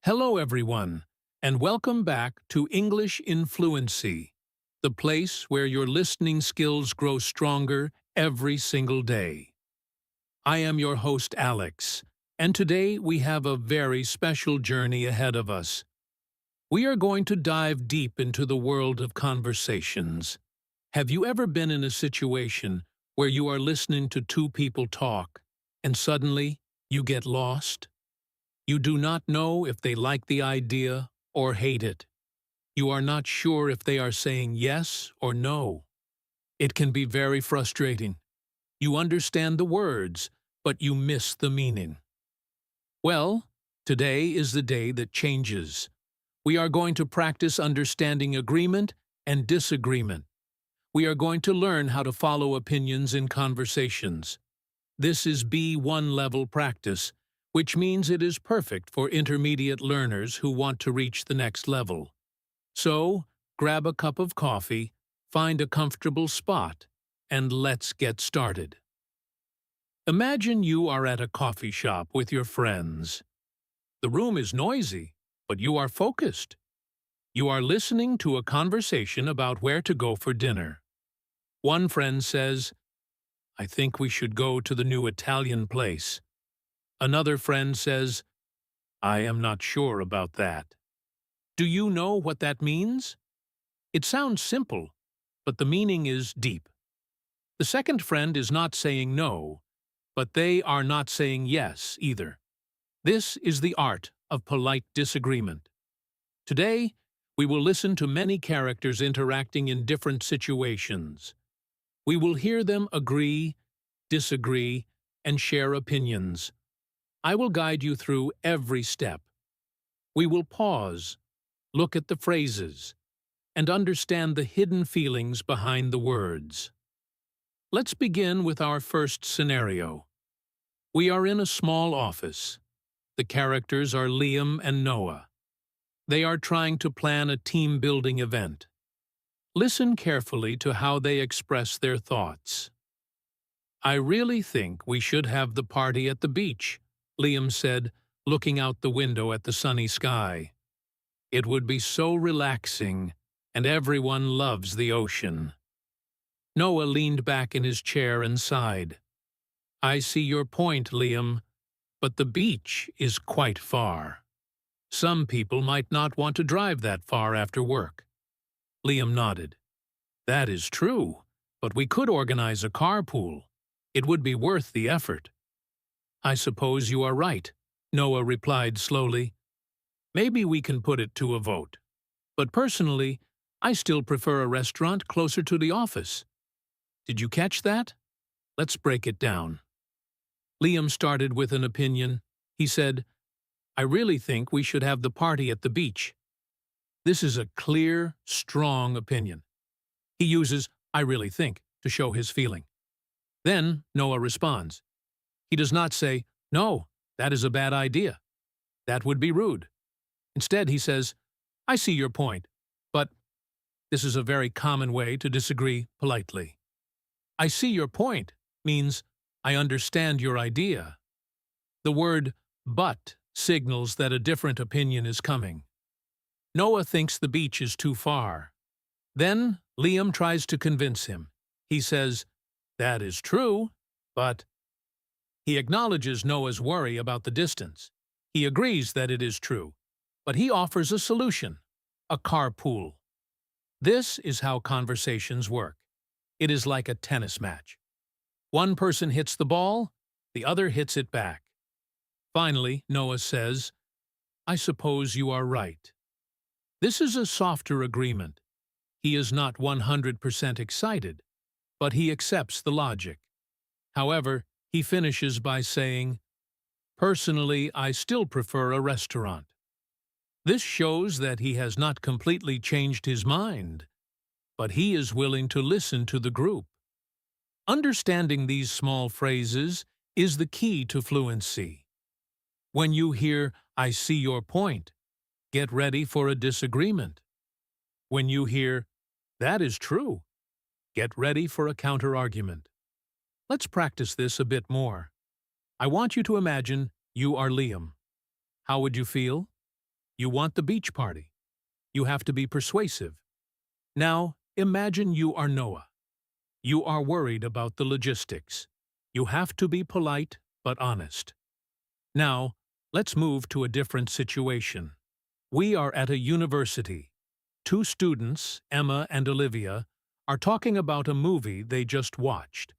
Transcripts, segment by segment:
Hello, everyone, and welcome back to English in Fluency, the place where your listening skills grow stronger every single day. I am your host, Alex, and today we have a very special journey ahead of us. We are going to dive deep into the world of conversations. Have you ever been in a situation where you are listening to two people talk, and suddenly you get lost? You do not know if they like the idea or hate it. You are not sure if they are saying yes or no. It can be very frustrating. You understand the words, but you miss the meaning. Well, today is the day that changes. We are going to practice understanding agreement and disagreement. We are going to learn how to follow opinions in conversations. This is B1 level practice, which means it is perfect for intermediate learners who want to reach the next level. So, grab a cup of coffee, find a comfortable spot, and let's get started. Imagine you are at a coffee shop with your friends. The room is noisy, but you are focused. You are listening to a conversation about where to go for dinner. One friend says, "I think we should go to the new Italian place." Another friend says, "I am not sure about that." Do you know what that means? It sounds simple, but the meaning is deep. The second friend is not saying no, but they are not saying yes either. This is the art of polite disagreement. Today, we will listen to many characters interacting in different situations. We will hear them agree, disagree, and share opinions. I will guide you through every step. We will pause, look at the phrases, and understand the hidden feelings behind the words. Let's begin with our first scenario. We are in a small office. The characters are Liam and Noah. They are trying to plan a team-building event. Listen carefully to how they express their thoughts. "I really think we should have the party at the beach," Liam said, looking out the window at the sunny sky. "It would be so relaxing, and everyone loves the ocean." Noah leaned back in his chair and sighed. "I see your point, Liam, but the beach is quite far. Some people might not want to drive that far after work." Liam nodded. "That is true, but we could organize a carpool. It would be worth the effort." "I suppose you are right," Noah replied slowly. "Maybe we can put it to a vote. But personally, I still prefer a restaurant closer to the office." Did you catch that? Let's break it down. Liam started with an opinion. He said, "I really think we should have the party at the beach." This is a clear, strong opinion. He uses "I really think" to show his feeling. Then Noah responds. He does not say, "No, that is a bad idea. That would be rude." Instead, he says, "I see your point, but..." This is a very common way to disagree politely. "I see your point" means "I understand your idea." The word "but" signals that a different opinion is coming. Noah thinks the beach is too far. Then Liam tries to convince him. He says, "That is true, but..." He acknowledges Noah's worry about the distance. He agrees that it is true, but he offers a solution: a carpool. This is how conversations work. It is like a tennis match. One person hits the ball, the other hits it back. Finally, Noah says, "I suppose you are right." This is a softer agreement. He is not 100% excited, but he accepts the logic. However, he finishes by saying, "Personally, I still prefer a restaurant." This shows that he has not completely changed his mind, but he is willing to listen to the group. Understanding these small phrases is the key to fluency. When you hear "I see your point," get ready for a disagreement. When you hear "That is true," get ready for a counter-argument. Let's practice this a bit more. I want you to imagine you are Liam. How would you feel? You want the beach party. You have to be persuasive. Now, imagine you are Noah. You are worried about the logistics. You have to be polite but honest. Now, let's move to a different situation. We are at a university. Two students, Emma and Olivia, are talking about a movie they just watched.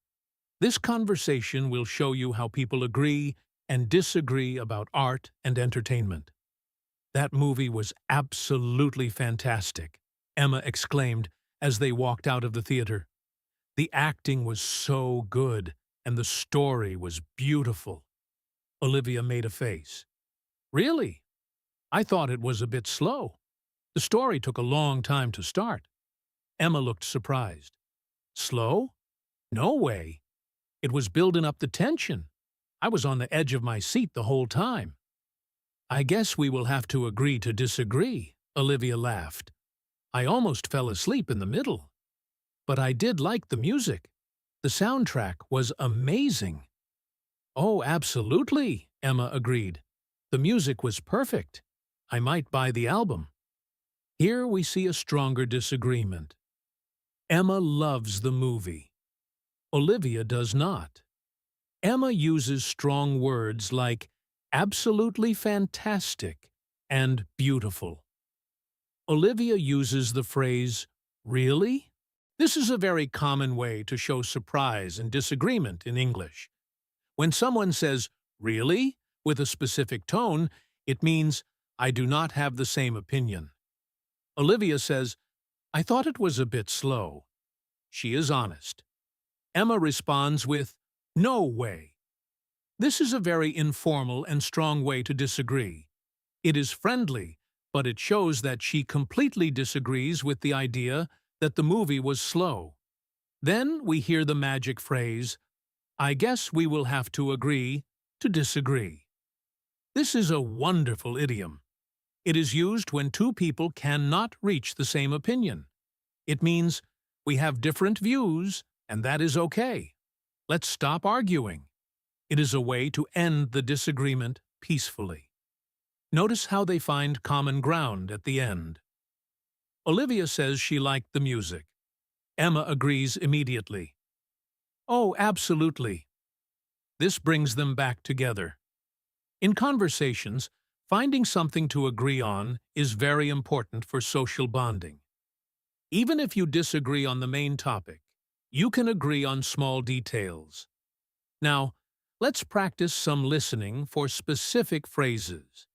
This conversation will show you how people agree and disagree about art and entertainment. That movie was absolutely fantastic, Emma exclaimed as they walked out of the theater. The acting was so good, and the story was beautiful. Olivia made a face. Really? I thought it was a bit slow. The story took a long time to start. Emma looked surprised. Slow? No way. It was building up the tension. I was on the edge of my seat the whole time. I guess we will have to agree to disagree, Olivia laughed. I almost fell asleep in the middle. But I did like the music. The soundtrack was amazing. Oh, absolutely, Emma agreed. The music was perfect. I might buy the album. Here we see a stronger disagreement. Emma loves the movie. Olivia does not. Emma uses strong words like absolutely fantastic and beautiful. Olivia uses the phrase, really? This is a very common way to show surprise and disagreement in English. When someone says, really, with a specific tone, it means, I do not have the same opinion. Olivia says, I thought it was a bit slow. She is honest. Emma responds with, no way. This is a very informal and strong way to disagree. It is friendly, but it shows that she completely disagrees with the idea that the movie was slow. Then we hear the magic phrase, I guess we will have to agree to disagree. This is a wonderful idiom. It is used when two people cannot reach the same opinion. It means we have different views, and that is okay. Let's stop arguing. It is a way to end the disagreement peacefully. Notice how they find common ground at the end. Olivia says she liked the music. Emma agrees immediately. Oh, absolutely. This brings them back together. In conversations, finding something to agree on is very important for social bonding. Even if you disagree on the main topic, you can agree on small details. Now, let's practice some listening for specific phrases.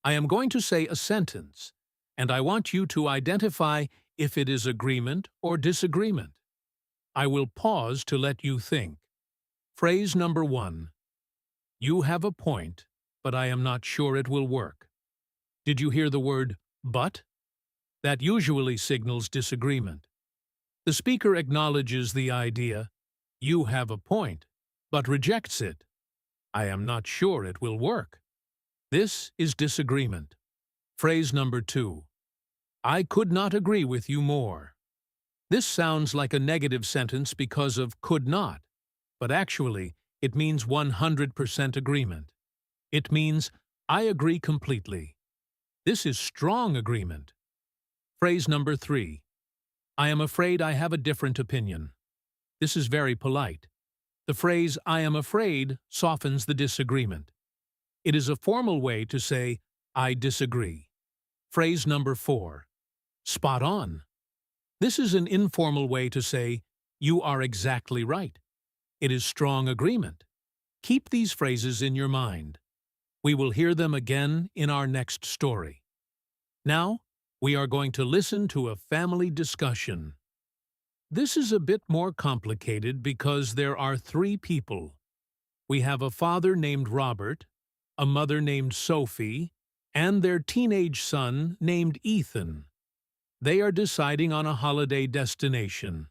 I am going to say a sentence, and I want you to identify if it is agreement or disagreement. I will pause to let you think. Phrase number 1. You have a point, but I am not sure it will work. Did you hear the word but? That usually signals disagreement. The speaker acknowledges the idea, you have a point, but rejects it. I am not sure it will work. This is disagreement. Phrase number 2. I could not agree with you more. This sounds like a negative sentence because of could not, but actually, it means 100% agreement. It means, I agree completely. This is strong agreement. Phrase number 3. I am afraid I have a different opinion. This is very polite. The phrase, I am afraid, softens the disagreement. It is a formal way to say, I disagree. Phrase number 4. Spot on. This is an informal way to say, you are exactly right. It is strong agreement. Keep these phrases in your mind. We will hear them again in our next story. Now, we are going to listen to a family discussion. This is a bit more complicated because there are 3 people. We have a father named Robert, a mother named Sophie, and their teenage son named Ethan. They are deciding on a holiday destination.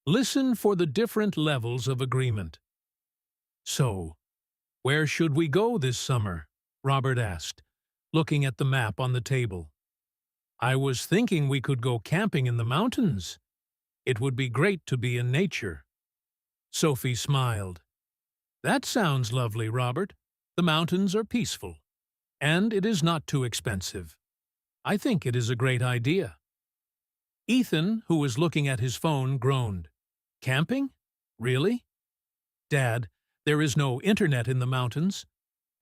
Listen for the different levels of agreement. So, where should we go this summer? Robert asked, looking at the map on the table. I was thinking we could go camping in the mountains. It would be great to be in nature. Sophie smiled. That sounds lovely, Robert. The mountains are peaceful. And it is not too expensive. I think it is a great idea. Ethan, who was looking at his phone, groaned. Camping? Really? Dad, there is no internet in the mountains.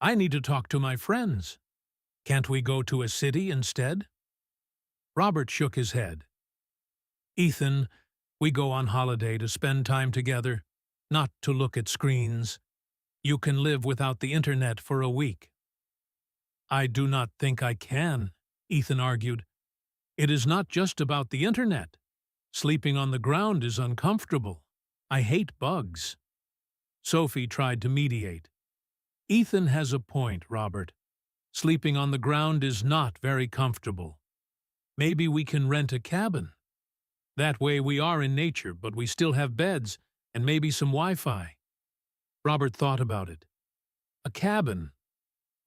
I need to talk to my friends. Can't we go to a city instead? Robert shook his head. Ethan, we go on holiday to spend time together, not to look at screens. You can live without the internet for a week. I do not think I can, Ethan argued. It is not just about the internet. Sleeping on the ground is uncomfortable. I hate bugs. Sophie tried to mediate. Ethan has a point, Robert. Sleeping on the ground is not very comfortable. Maybe we can rent a cabin. That way we are in nature, but we still have beds and maybe some Wi-Fi. Robert thought about it. A cabin.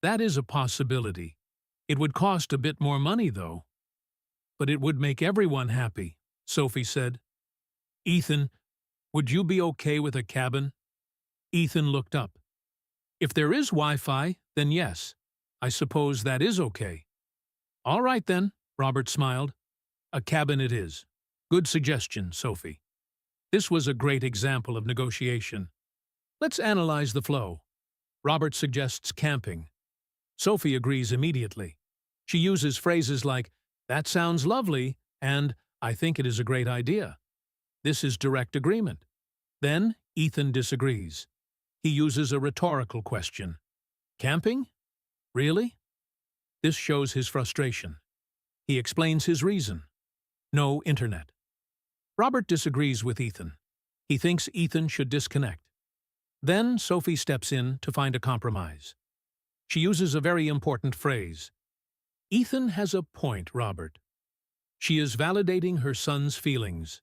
That is a possibility. It would cost a bit more money, though. But it would make everyone happy, Sophie said. Ethan, would you be okay with a cabin? Ethan looked up. If there is Wi-Fi, then yes. I suppose that is okay. All right then, Robert smiled. A cabin it is. Good suggestion, Sophie. This was a great example of negotiation. Let's analyze the flow. Robert suggests camping. Sophie agrees immediately. She uses phrases like, that sounds lovely, and I think it is a great idea. This is direct agreement. Then Ethan disagrees. He uses a rhetorical question. Camping? Really? This shows his frustration. He explains his reason. No internet. Robert disagrees with Ethan. He thinks Ethan should disconnect. Then Sophie steps in to find a compromise. She uses a very important phrase. Ethan has a point, Robert. She is validating her son's feelings.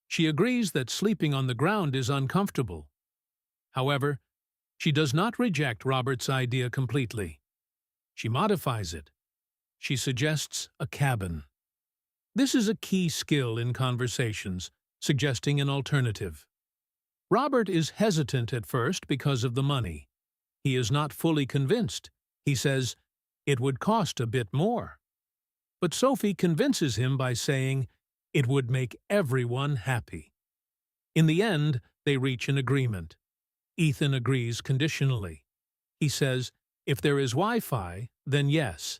She agrees that sleeping on the ground is uncomfortable. However, she does not reject Robert's idea completely. She modifies it. She suggests a cabin. This is a key skill in conversations, suggesting an alternative. Robert is hesitant at first because of the money. He is not fully convinced. He says, it would cost a bit more. But Sophie convinces him by saying, it would make everyone happy. In the end, they reach an agreement. Ethan agrees conditionally. He says, if there is Wi-Fi, then yes.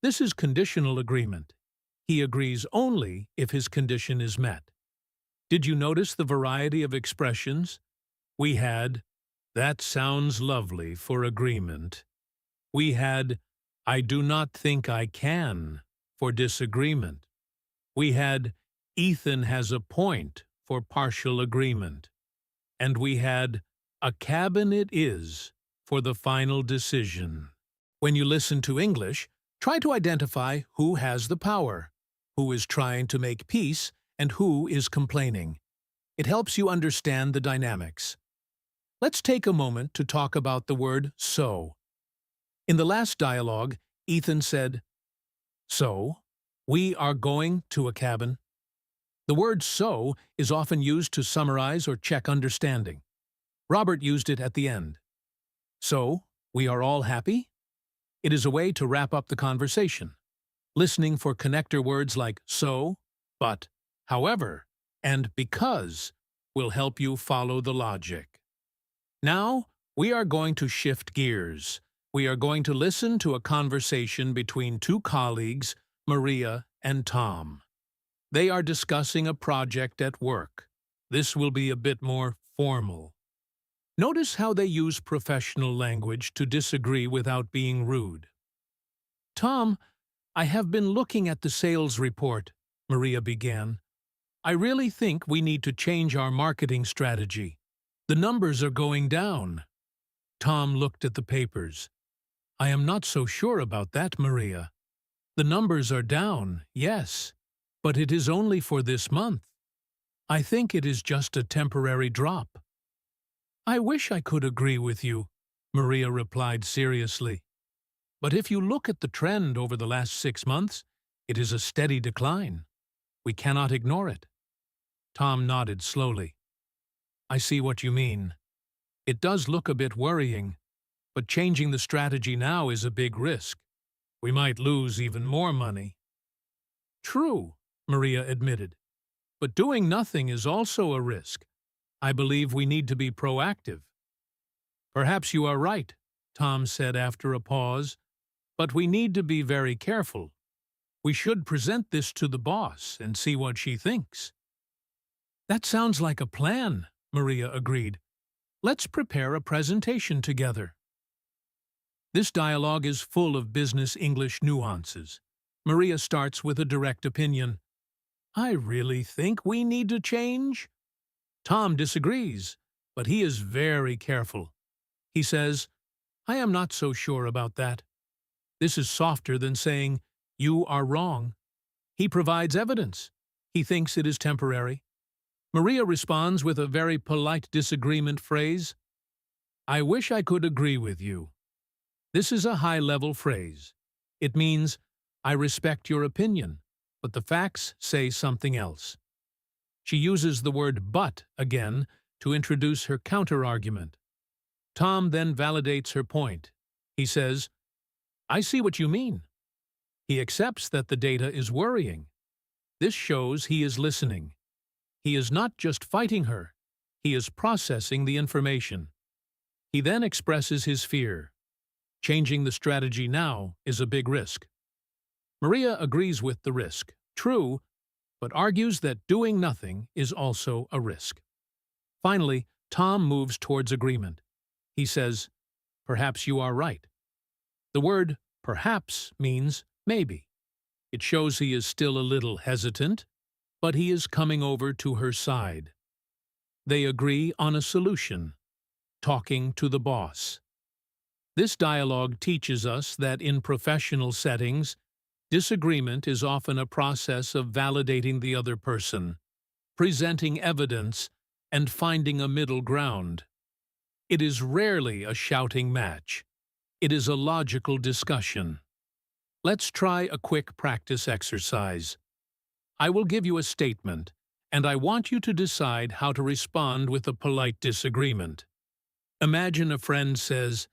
This is conditional agreement. He agrees only if his condition is met. Did you notice the variety of expressions? We had, that sounds lovely for agreement. We had, I do not think I can for disagreement. We had, Ethan has a point for partial agreement. And we had, a cabin it is for the final decision. When you listen to English, try to identify who has the power, who is trying to make peace, and who is complaining. It helps you understand the dynamics. Let's take a moment to talk about the word so. In the last dialogue, Ethan said, so, we are going to a cabin. The word so is often used to summarize or check understanding. Robert used it at the end. So, we are all happy? It is a way to wrap up the conversation. Listening for connector words like so, but, however, and because will help you follow the logic. Now, we are going to shift gears. We are going to listen to a conversation between two colleagues, Maria and Tom. They are discussing a project at work. This will be a bit more formal. Notice how they use professional language to disagree without being rude. Tom, I have been looking at the sales report, Maria began. I really think we need to change our marketing strategy. The numbers are going down. Tom looked at the papers. I am not so sure about that, Maria. The numbers are down, yes, but it is only for this month. I think it is just a temporary drop. I wish I could agree with you, Maria replied seriously. But if you look at the trend over the last 6 months, it is a steady decline. We cannot ignore it. Tom nodded slowly. I see what you mean. It does look a bit worrying, but changing the strategy now is a big risk. We might lose even more money. True, Maria admitted, but doing nothing is also a risk. I believe we need to be proactive. Perhaps you are right, Tom said after a pause, but we need to be very careful. We should present this to the boss and see what she thinks. That sounds like a plan, Maria agreed. Let's prepare a presentation together. This dialogue is full of business English nuances. Maria starts with a direct opinion. I really think we need to change. Tom disagrees, but he is very careful. He says, I am not so sure about that. This is softer than saying, you are wrong. He provides evidence. He thinks it is temporary. Maria responds with a very polite disagreement phrase. I wish I could agree with you. This is a high-level phrase. It means, I respect your opinion, but the facts say something else. She uses the word but again to introduce her counter-argument. Tom then validates her point. He says, I see what you mean. He accepts that the data is worrying. This shows he is listening. He is not just fighting her. He is processing the information. He then expresses his fear. Changing the strategy now is a big risk. Maria agrees with the risk, true, but argues that doing nothing is also a risk. Finally, Tom moves towards agreement. He says, perhaps you are right. The word perhaps means maybe. It shows he is still a little hesitant, but he is coming over to her side. They agree on a solution, talking to the boss. This dialogue teaches us that in professional settings, disagreement is often a process of validating the other person, presenting evidence, and finding a middle ground. It is rarely a shouting match. It is a logical discussion. Let's try a quick practice exercise. I will give you a statement, and I want you to decide how to respond with a polite disagreement. Imagine a friend says,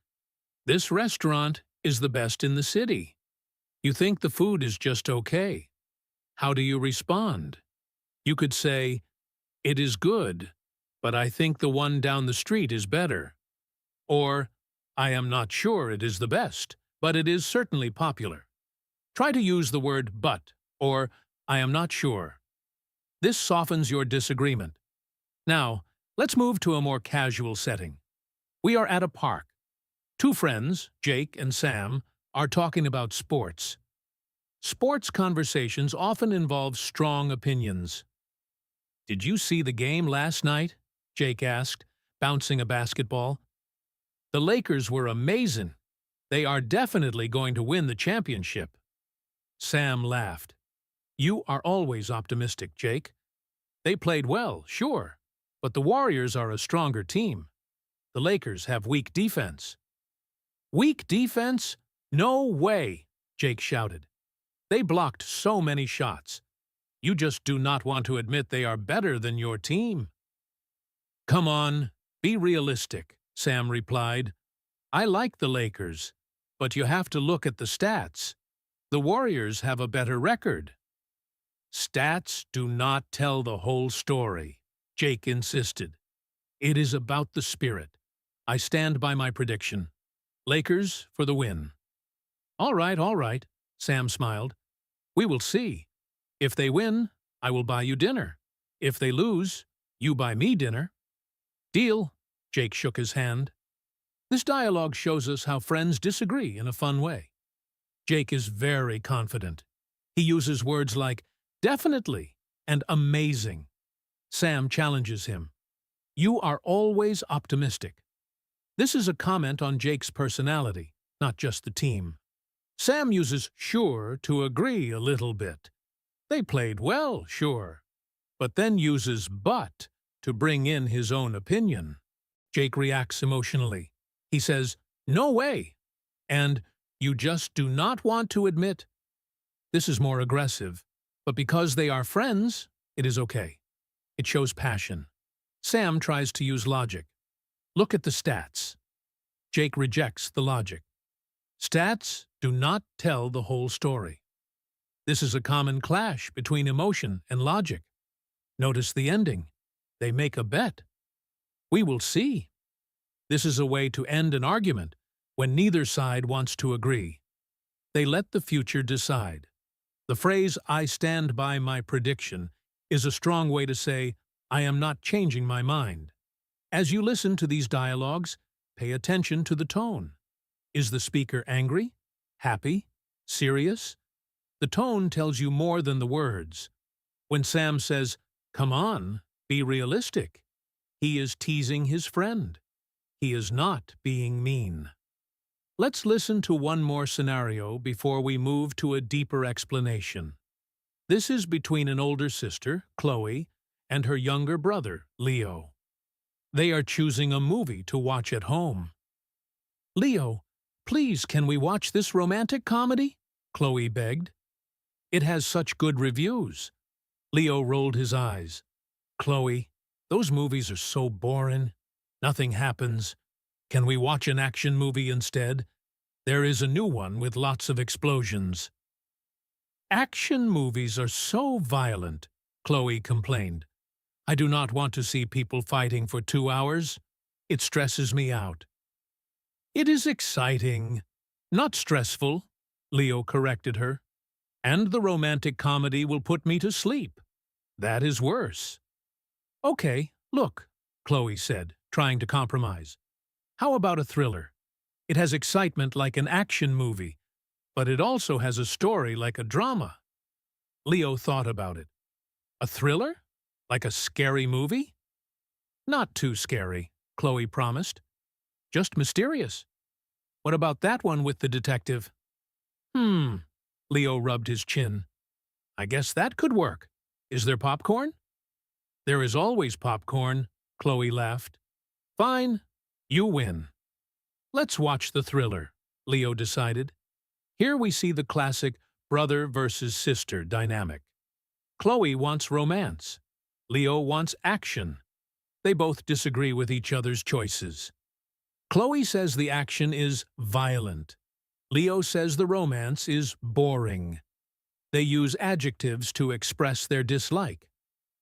this restaurant is the best in the city. You think the food is just okay. How do you respond? You could say, it is good, but I think the one down the street is better. Or, I am not sure it is the best, but it is certainly popular. Try to use the word but, or I am not sure. This softens your disagreement. Now, let's move to a more casual setting. We are at a park. Two friends, Jake and Sam, are talking about sports. Sports conversations often involve strong opinions. Did you see the game last night? Jake asked, bouncing a basketball. The Lakers were amazing. They are definitely going to win the championship. Sam laughed. You are always optimistic, Jake. They played well, sure, but the Warriors are a stronger team. The Lakers have weak defense. Weak defense? No way, Jake shouted. They blocked so many shots. You just do not want to admit they are better than your team. Come on, be realistic, Sam replied. I like the Lakers, but you have to look at the stats. The Warriors have a better record. Stats do not tell the whole story, Jake insisted. It is about the spirit. I stand by my prediction. Lakers for the win. All right, Sam smiled. We will see. If they win, I will buy you dinner. If they lose, you buy me dinner. Deal, Jake shook his hand. This dialogue shows us how friends disagree in a fun way. Jake is very confident. He uses words like definitely and amazing. Sam challenges him. You are always optimistic. This is a comment on Jake's personality, not just the team. Sam uses sure to agree a little bit. They played well, sure, but then uses but to bring in his own opinion. Jake reacts emotionally. He says, no way, and you just do not want to admit. This is more aggressive, but because they are friends, it is okay. It shows passion. Sam tries to use logic. Look at the stats. Jake rejects the logic. Stats do not tell the whole story. This is a common clash between emotion and logic. Notice the ending. They make a bet. We will see. This is a way to end an argument when neither side wants to agree. They let the future decide. The phrase, "I stand by my prediction," is a strong way to say, "I am not changing my mind." As you listen to these dialogues, pay attention to the tone. Is the speaker angry? Happy? Serious? The tone tells you more than the words. When Sam says, "Come on, be realistic," he is teasing his friend. He is not being mean. Let's listen to one more scenario before we move to a deeper explanation. This is between an older sister, Chloe, and her younger brother, Leo. They are choosing a movie to watch at home. "Leo, please, can we watch this romantic comedy?" Chloe begged. "It has such good reviews." Leo rolled his eyes. "Chloe, those movies are so boring. Nothing happens. Can we watch an action movie instead? There is a new one with lots of explosions." "Action movies are so violent," Chloe complained. "I do not want to see people fighting for 2 hours. It stresses me out." "It is exciting, not stressful," Leo corrected her. "And the romantic comedy will put me to sleep. That is worse." "Okay, look," Chloe said, trying to compromise. "How about a thriller? It has excitement like an action movie, but it also has a story like a drama." Leo thought about it. "A thriller? Like a scary movie?" "Not too scary," Chloe promised. "Just mysterious." "What about that one with the detective?" Leo rubbed his chin. "I guess that could work. Is there popcorn?" "There is always popcorn," Chloe laughed. "Fine, you win." "Let's watch the thriller," Leo decided. Here we see the classic brother versus sister dynamic. Chloe wants romance. Leo wants action. They both disagree with each other's choices. Chloe says the action is violent. Leo says the romance is boring. They use adjectives to express their dislike.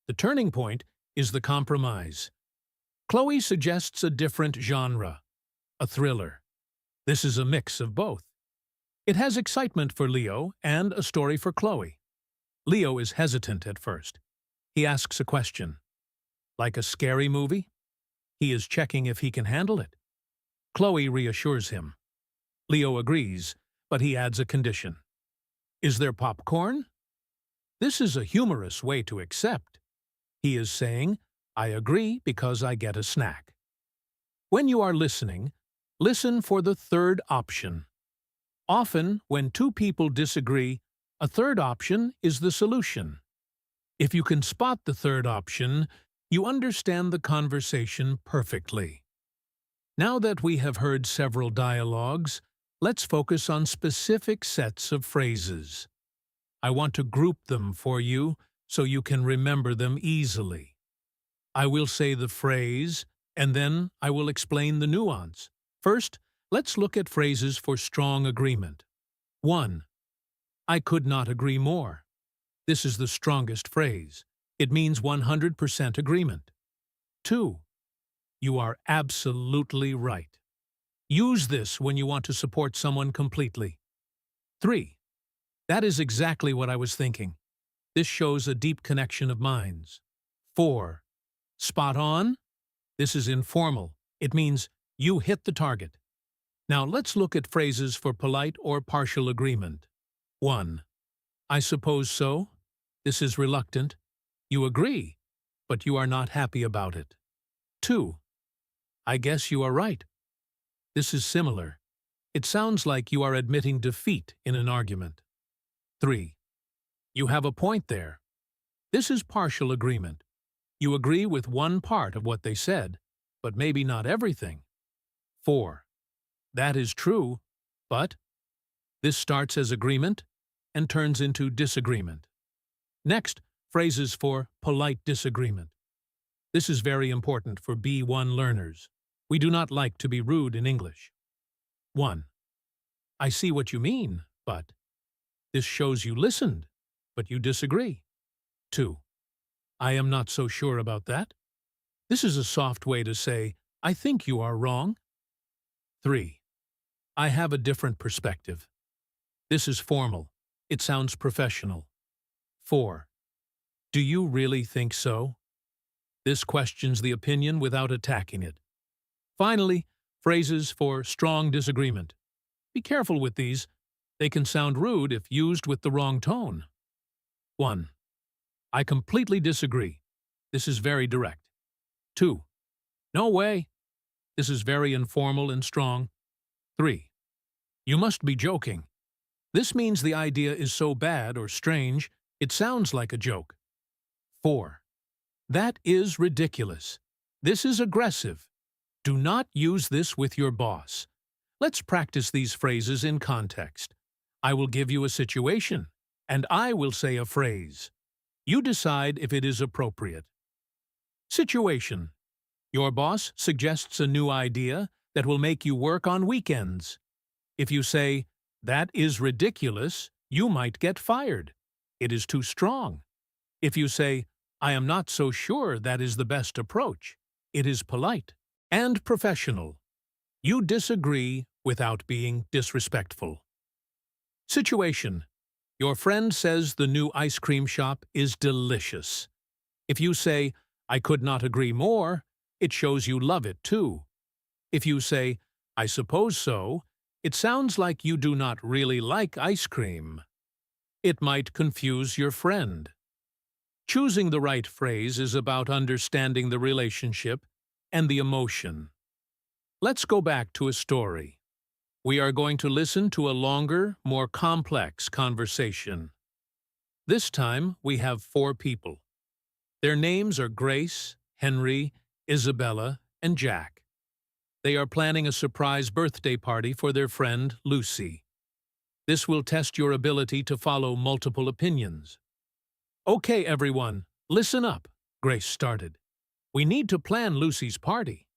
The turning point is the compromise. Chloe suggests a different genre, a thriller. This is a mix of both. It has excitement for Leo and a story for Chloe. Leo is hesitant at first. He asks a question. Like a scary movie? He is checking if he can handle it. Chloe reassures him. Leo agrees, but he adds a condition. Is there popcorn? This is a humorous way to accept. He is saying, I agree because I get a snack. When you are listening, listen for the third option. Often, when two people disagree, a third option is the solution. If you can spot the third option, you understand the conversation perfectly. Now that we have heard several dialogues, let's focus on specific sets of phrases. I want to group them for you so you can remember them easily. I will say the phrase, and then I will explain the nuance. First, let's look at phrases for strong agreement. 1. I could not agree more. This is the strongest phrase. It means 100% agreement. 2. You are absolutely right. Use this when you want to support someone completely. 3. That is exactly what I was thinking. This shows a deep connection of minds. 4. Spot on? This is informal. It means you hit the target. Now let's look at phrases for polite or partial agreement. 1. I suppose so. This is reluctant. You agree, but you are not happy about it. 2. I guess you are right. This is similar. It sounds like you are admitting defeat in an argument. 3. You have a point there. This is partial agreement. You agree with one part of what they said, but maybe not everything. 4. That is true, but this starts as agreement and turns into disagreement. Next, phrases for polite disagreement. This is very important for B1 learners. We do not like to be rude in English. 1. I see what you mean, but this shows you listened, but you disagree. 2. I am not so sure about that. This is a soft way to say, I think you are wrong. 3. I have a different perspective. This is formal. It sounds professional. 4. Do you really think so? This questions the opinion without attacking it. Finally, phrases for strong disagreement. Be careful with these. They can sound rude if used with the wrong tone. 1. I completely disagree. This is very direct. 2. No way. This is very informal and strong. 3. You must be joking. This means the idea is so bad or strange, it sounds like a joke. 4. That is ridiculous. This is aggressive. Do not use this with your boss. Let's practice these phrases in context. I will give you a situation, and I will say a phrase. You decide if it is appropriate. Situation. Your boss suggests a new idea that will make you work on weekends. If you say, that is ridiculous, you might get fired. It is too strong. If you say, I am not so sure that is the best approach, it is polite and professional. You disagree without being disrespectful. Situation. Your friend says the new ice cream shop is delicious. If you say, I could not agree more, it shows you love it too. If you say, I suppose so, it sounds like you do not really like ice cream. It might confuse your friend. Choosing the right phrase is about understanding the relationship and the emotion. Let's go back to a story. We are going to listen to a longer, more complex conversation. This time, we have 4 people. Their names are Grace, Henry, Isabella, and Jack. They are planning a surprise birthday party for their friend, Lucy. This will test your ability to follow multiple opinions. Okay, everyone, listen up, Grace started. We need to plan Lucy's party.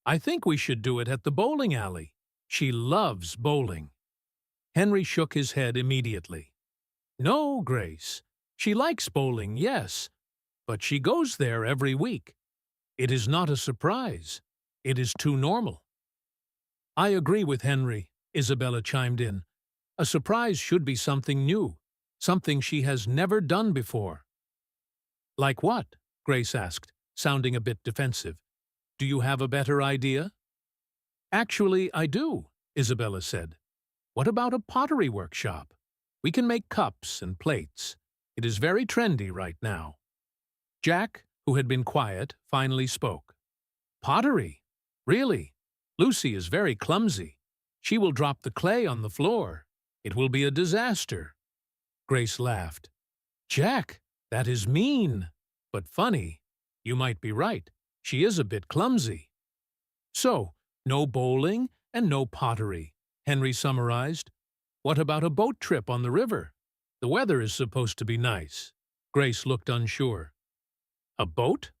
I think we should do it at the bowling alley. She loves bowling. Henry shook his head immediately. No, Grace. She likes bowling, yes, but she goes there every week. It is not a surprise. It is too normal. I agree with Henry, Isabella chimed in. A surprise should be something new, something she has never done before. Like what? Grace asked, sounding a bit defensive. Do you have a better idea? Actually, I do, Isabella said. What about a pottery workshop? We can make cups and plates. It is very trendy right now. Jack, who had been quiet, finally spoke. Pottery? Really? Lucy is very clumsy. She will drop the clay on the floor. It will be a disaster. Grace laughed. Jack, that is mean, but funny. You might be right. She is a bit clumsy. So, no bowling and no pottery, Henry summarized. What about a boat trip on the river? The weather is supposed to be nice. Grace looked unsure. A boat?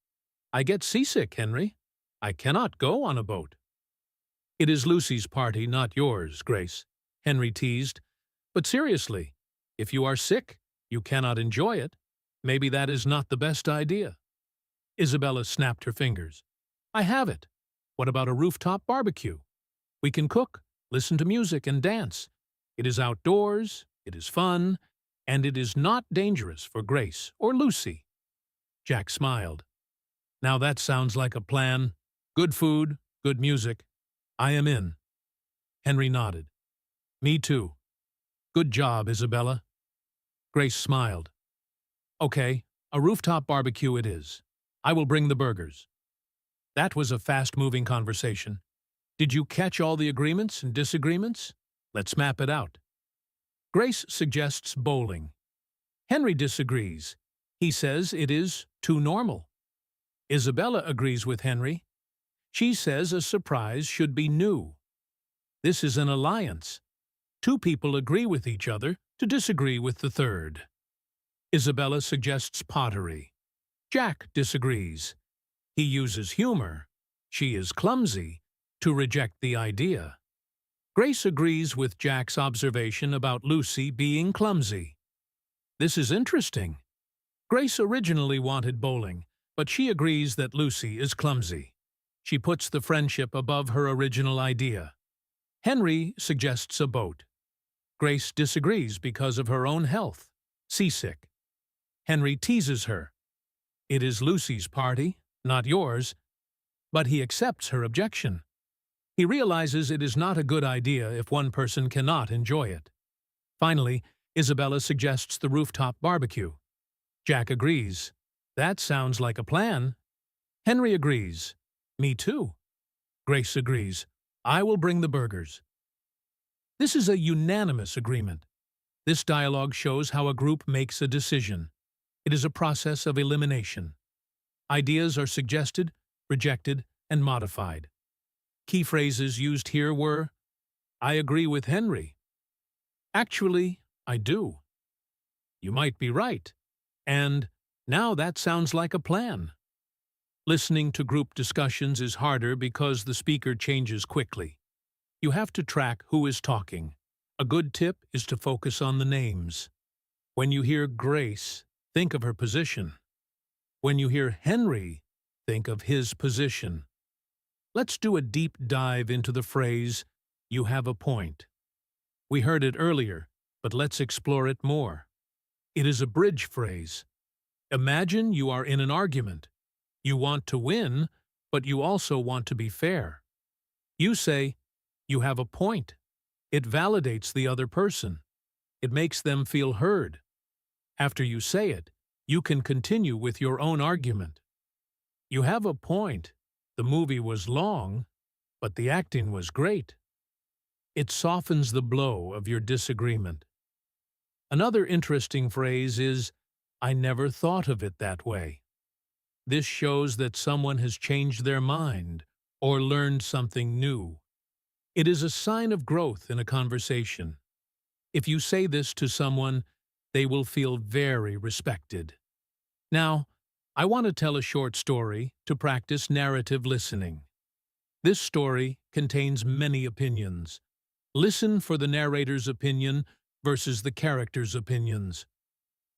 I get seasick, Henry. I cannot go on a boat. It is Lucy's party, not yours, Grace, Henry teased. But seriously, if you are sick, you cannot enjoy it. Maybe that is not the best idea. Isabella snapped her fingers. I have it. What about a rooftop barbecue? We can cook, listen to music, and dance. It is outdoors, it is fun, and it is not dangerous for Grace or Lucy. Jack smiled. Now that sounds like a plan. Good food, good music. I am in. Henry nodded. Me too. Good job, Isabella. Grace smiled. Okay, a rooftop barbecue it is. I will bring the burgers. That was a fast-moving conversation. Did you catch all the agreements and disagreements? Let's map it out. Grace suggests bowling. Henry disagrees. He says it is too normal. Isabella agrees with Henry. She says a surprise should be new. This is an alliance. 2 people agree with each other to disagree with the third. Isabella suggests pottery. Jack disagrees. He uses humor. She is clumsy to reject the idea. Grace agrees with Jack's observation about Lucy being clumsy. This is interesting. Grace originally wanted bowling, but she agrees that Lucy is clumsy. She puts the friendship above her original idea. Henry suggests a boat. Grace disagrees because of her own health, seasick. Henry teases her. It is Lucy's party, not yours, but he accepts her objection. He realizes it is not a good idea if one person cannot enjoy it. Finally, Isabella suggests the rooftop barbecue. Jack agrees. That sounds like a plan. Henry agrees. Me too. Grace agrees. I will bring the burgers. This is a unanimous agreement. This dialogue shows how a group makes a decision. It is a process of elimination. Ideas are suggested, rejected, and modified. Key phrases used here were, I agree with Henry. Actually, I do. You might be right. And now that sounds like a plan. Listening to group discussions is harder because the speaker changes quickly. You have to track who is talking. A good tip is to focus on the names. When you hear Grace, think of her position. When you hear Henry, think of his position. Let's do a deep dive into the phrase, you have a point. We heard it earlier, but let's explore it more. It is a bridge phrase. Imagine you are in an argument. You want to win, but you also want to be fair. You say, you have a point. It validates the other person. It makes them feel heard. After you say it, you can continue with your own argument. You have a point. The movie was long, but the acting was great. It softens the blow of your disagreement. Another interesting phrase is, I never thought of it that way. This shows that someone has changed their mind or learned something new. It is a sign of growth in a conversation. If you say this to someone, they will feel very respected. Now, I want to tell a short story to practice narrative listening. This story contains many opinions. Listen for the narrator's opinion versus the character's opinions.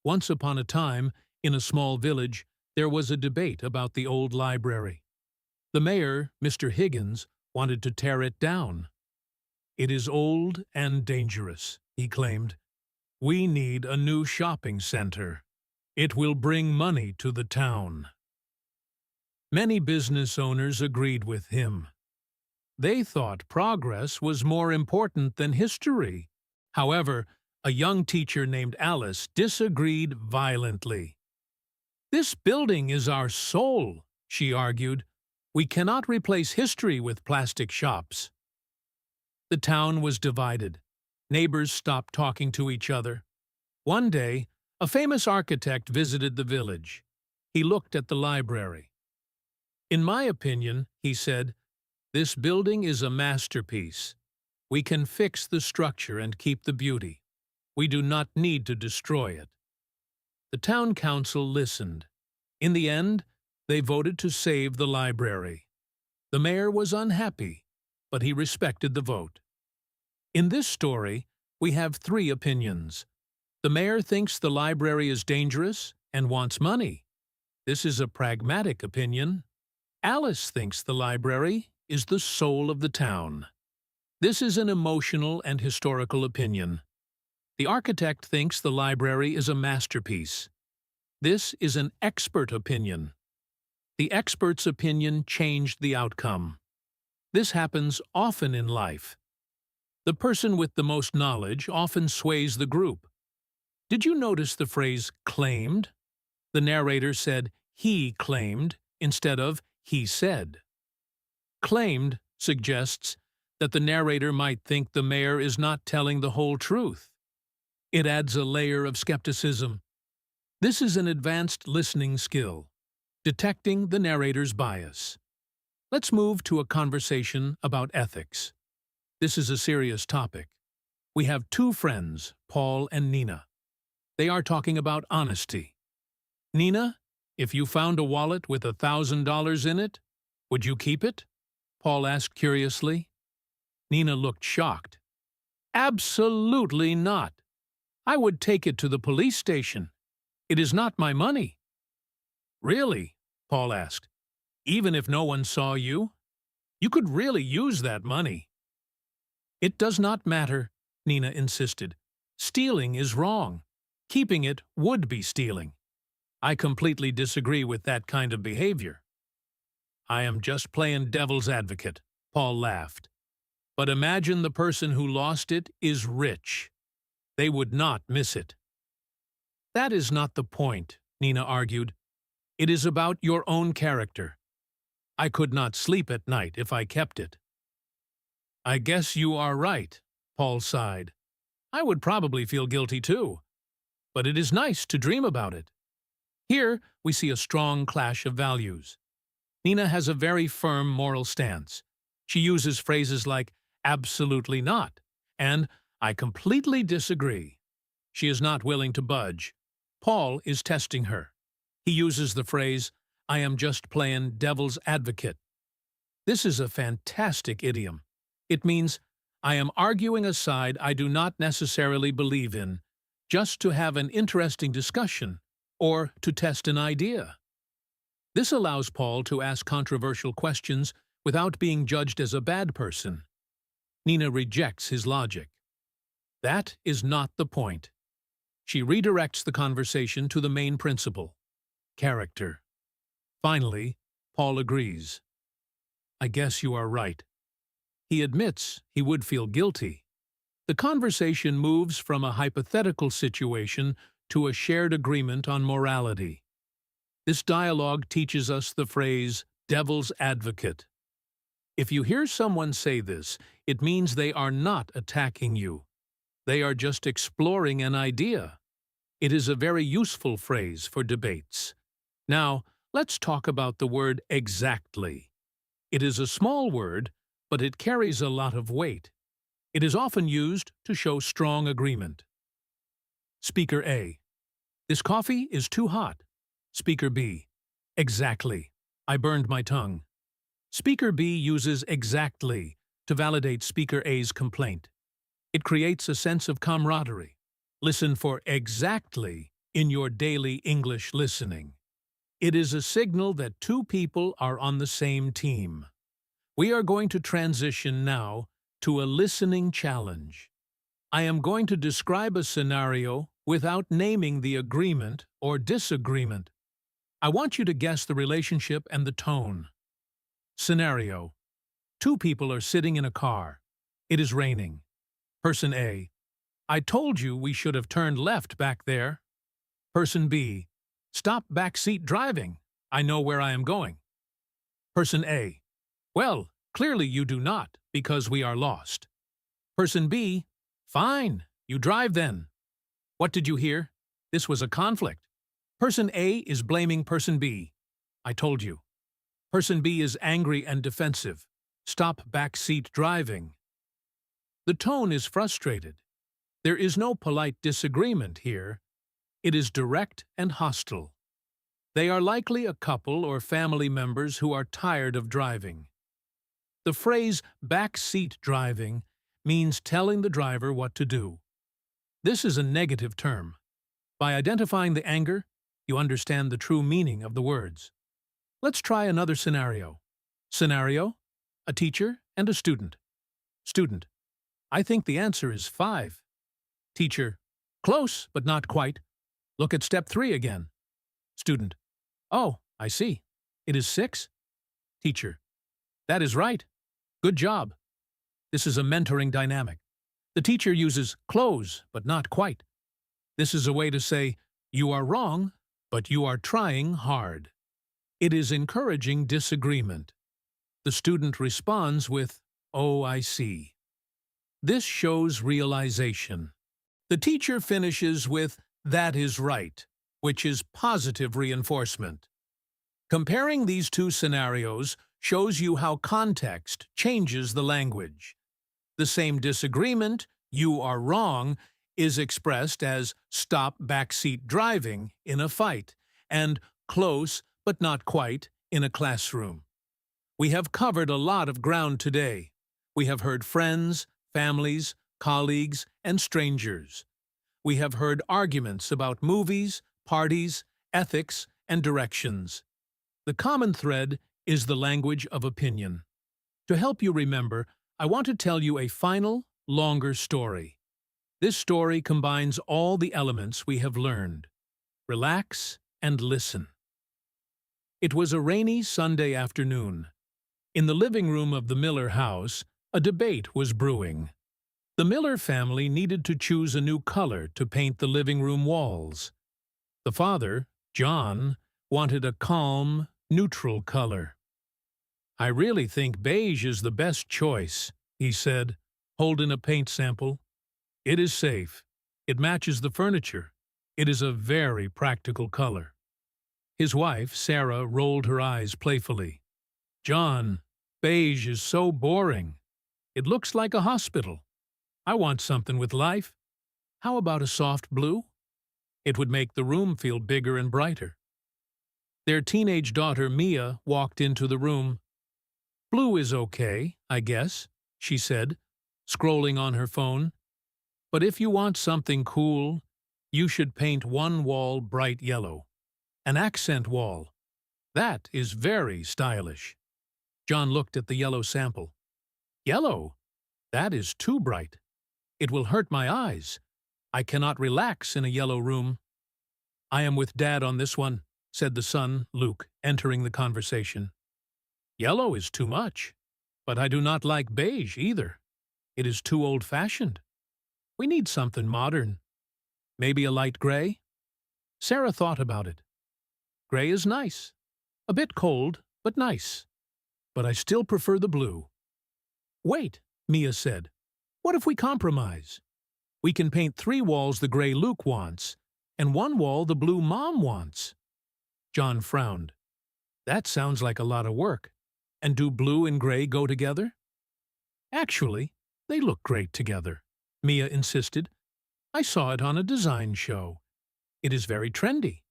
Once upon a time, in a small village, there was a debate about the old library. The mayor, Mr. Higgins, wanted to tear it down. It is old and dangerous, he claimed. We need a new shopping center. It will bring money to the town. Many business owners agreed with him. They thought progress was more important than history. However, a young teacher named Alice disagreed violently. This building is our soul, she argued. We cannot replace history with plastic shops. The town was divided. Neighbors stopped talking to each other. One day, a famous architect visited the village. He looked at the library. In my opinion, he said, this building is a masterpiece. We can fix the structure and keep the beauty. We do not need to destroy it. The town council listened. In the end, they voted to save the library. The mayor was unhappy, but he respected the vote. In this story, we have three opinions. The mayor thinks the library is dangerous and wants money. This is a pragmatic opinion. Alice thinks the library is the soul of the town. This is an emotional and historical opinion. The architect thinks the library is a masterpiece. This is an expert opinion. The expert's opinion changed the outcome. This happens often in life. The person with the most knowledge often sways the group. Did you notice the phrase claimed? The narrator said he claimed instead of he said. Claimed suggests that the narrator might think the mayor is not telling the whole truth. It adds a layer of skepticism. This is an advanced listening skill, detecting the narrator's bias. Let's move to a conversation about ethics. This is a serious topic. We have two friends, Paul and Nina. They are talking about honesty. Nina, if you found a wallet with $1,000 in it, would you keep it? Paul asked curiously. Nina looked shocked. Absolutely not. I would take it to the police station. It is not my money. Really? Paul asked. Even if no one saw you? You could really use that money. It does not matter, Nina insisted. Stealing is wrong. Keeping it would be stealing. I completely disagree with that kind of behavior. I am just playing devil's advocate, Paul laughed. But imagine the person who lost it is rich. They would not miss it. That is not the point, Nina argued. It is about your own character. I could not sleep at night if I kept it. I guess you are right, Paul sighed. I would probably feel guilty too. But it is nice to dream about it. Here we see a strong clash of values. Nina has a very firm moral stance. She uses phrases like, absolutely not, and I completely disagree. She is not willing to budge. Paul is testing her. He uses the phrase, I am just playing devil's advocate. This is a fantastic idiom. It means, I am arguing a side I do not necessarily believe in, just to have an interesting discussion, or to test an idea. This allows Paul to ask controversial questions without being judged as a bad person. Nina rejects his logic. That is not the point. She redirects the conversation to the main principle, character. Finally, Paul agrees. I guess you are right. He admits he would feel guilty. The conversation moves from a hypothetical situation to a shared agreement on morality. This dialogue teaches us the phrase, devil's advocate. If you hear someone say this, it means they are not attacking you. They are just exploring an idea. It is a very useful phrase for debates. Now, let's talk about the word exactly. It is a small word, but it carries a lot of weight. It is often used to show strong agreement. Speaker A. This coffee is too hot. Speaker B. Exactly. I burned my tongue. Speaker B uses exactly to validate Speaker A's complaint. It creates a sense of camaraderie. Listen for exactly in your daily English listening. It is a signal that two people are on the same team. We are going to transition now to a listening challenge. I am going to describe a scenario without naming the agreement or disagreement. I want you to guess the relationship and the tone. Scenario. Two people are sitting in a car. It is raining. Person A. I told you we should have turned left back there. Person B. Stop backseat driving. I know where I am going. Person A. Well, clearly you do not, because we are lost. Person B. Fine, you drive then. What did you hear? This was a conflict. Person A is blaming Person B. I told you. Person B is angry and defensive. Stop backseat driving. The tone is frustrated. There is no polite disagreement here. It is direct and hostile. They are likely a couple or family members who are tired of driving. The phrase backseat driving means telling the driver what to do. This is a negative term. By identifying the anger, you understand the true meaning of the words. Let's try another scenario. Scenario: a teacher and a student. Student: I think the answer is 5. Teacher: close, but not quite. Look at step 3 again. Student: oh, I see. It is 6. Teacher: that is right. Good job. This is a mentoring dynamic. The teacher uses close, but not quite. This is a way to say, you are wrong, but you are trying hard. It is encouraging disagreement. The student responds with, oh, I see. This shows realization. The teacher finishes with, that is right, which is positive reinforcement. Comparing these two scenarios shows you how context changes the language. The same disagreement, you are wrong, is expressed as stop backseat driving in a fight and close but not quite in a classroom. We have covered a lot of ground today. We have heard friends, families, colleagues, and strangers. We have heard arguments about movies, parties, ethics, and directions. The common thread is the language of opinion. To help you remember, I want to tell you a final, longer story. This story combines all the elements we have learned. Relax and listen. It was a rainy Sunday afternoon. In the living room of the Miller house, a debate was brewing. The Miller family needed to choose a new color to paint the living room walls. The father, John, wanted a calm, neutral color. "I really think beige is the best choice," he said, holding a paint sample. "It is safe. It matches the furniture. It is a very practical color." His wife, Sarah, rolled her eyes playfully. "John, beige is so boring. It looks like a hospital. I want something with life. How about a soft blue? It would make the room feel bigger and brighter." Their teenage daughter, Mia, walked into the room. "Blue is okay, I guess," she said, scrolling on her phone. "But if you want something cool, you should paint one wall bright yellow. An accent wall. That is very stylish." John looked at the yellow sample. "Yellow? That is too bright. It will hurt my eyes. I cannot relax in a yellow room." "I am with Dad on this one," said the son, Luke, entering the conversation. "Yellow is too much, but I do not like beige either. It is too old-fashioned. We need something modern. Maybe a light gray?" Sarah thought about it. "Gray is nice. A bit cold, but nice. But I still prefer the blue." "Wait," Mia said. "What if we compromise? We can paint 3 walls the gray Luke wants, and 1 wall the blue Mom wants." John frowned. "That sounds like a lot of work. And do blue and gray go together?" "Actually, they look great together," Mia insisted. "I saw it on a design show. It is very trendy."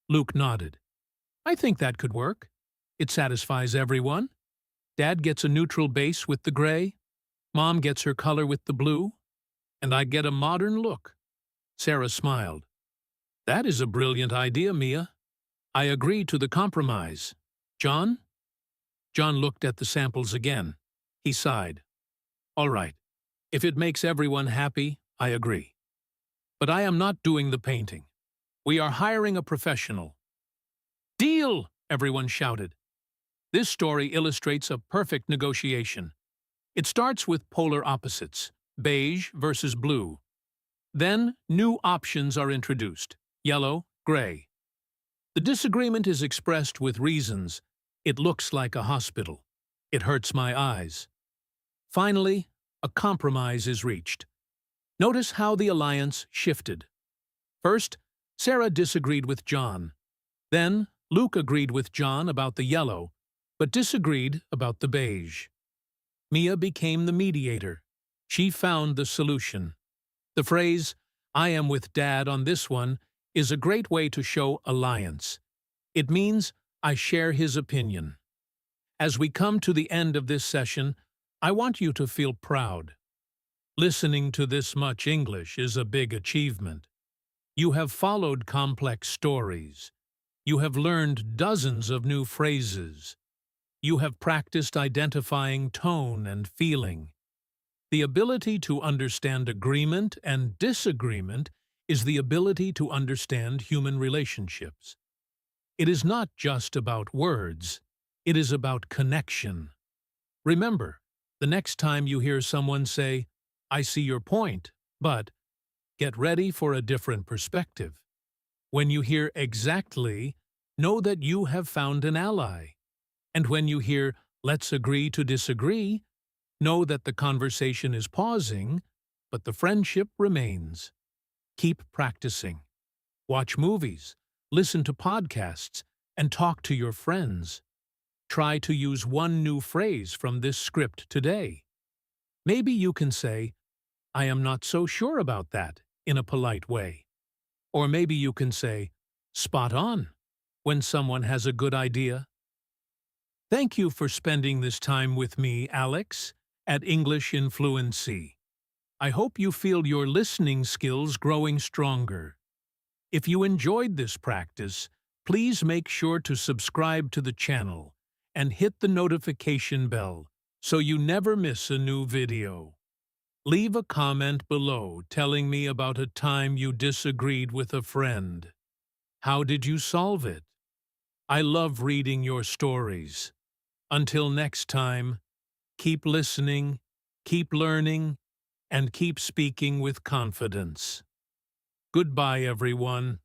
Luke nodded. "I think that could work. It satisfies everyone. Dad gets a neutral base with the gray, Mom gets her color with the blue, and I get a modern look." Sarah smiled. "That is a brilliant idea, Mia. I agree to the compromise. John?" John looked at the samples again. He sighed. "All right. If it makes everyone happy, I agree. But I am not doing the painting. We are hiring a professional." "Deal!" everyone shouted. This story illustrates a perfect negotiation. It starts with polar opposites, beige versus blue. Then new options are introduced, yellow, gray. The disagreement is expressed with reasons. It looks like a hospital. It hurts my eyes. Finally, a compromise is reached. Notice how the alliance shifted. First, Sarah disagreed with John. Then, Luke agreed with John about the yellow, but disagreed about the beige. Mia became the mediator. She found the solution. The phrase, "I am with Dad on this one," is a great way to show alliance. It means I share his opinion. As we come to the end of this session, I want you to feel proud. Listening to this much English is a big achievement. You have followed complex stories. You have learned dozens of new phrases. You have practiced identifying tone and feeling. The ability to understand agreement and disagreement is the ability to understand human relationships. It is not just about words. It is about connection. Remember, the next time you hear someone say, "I see your point, but," get ready for a different perspective. When you hear "exactly," know that you have found an ally. And when you hear "let's agree to disagree," know that the conversation is pausing, but the friendship remains. Keep practicing. Watch movies, listen to podcasts, and talk to your friends. Try to use one new phrase from this script today. Maybe you can say, "I am not so sure about that," in a polite way. Or maybe you can say, "spot on," when someone has a good idea. Thank you for spending this time with me, Alex, at English in Fluency. I hope you feel your listening skills growing stronger. If you enjoyed this practice, please make sure to subscribe to the channel and hit the notification bell so you never miss a new video. Leave a comment below telling me about a time you disagreed with a friend. How did you solve it? I love reading your stories. Until next time, keep listening, keep learning, and keep speaking with confidence. Goodbye, everyone.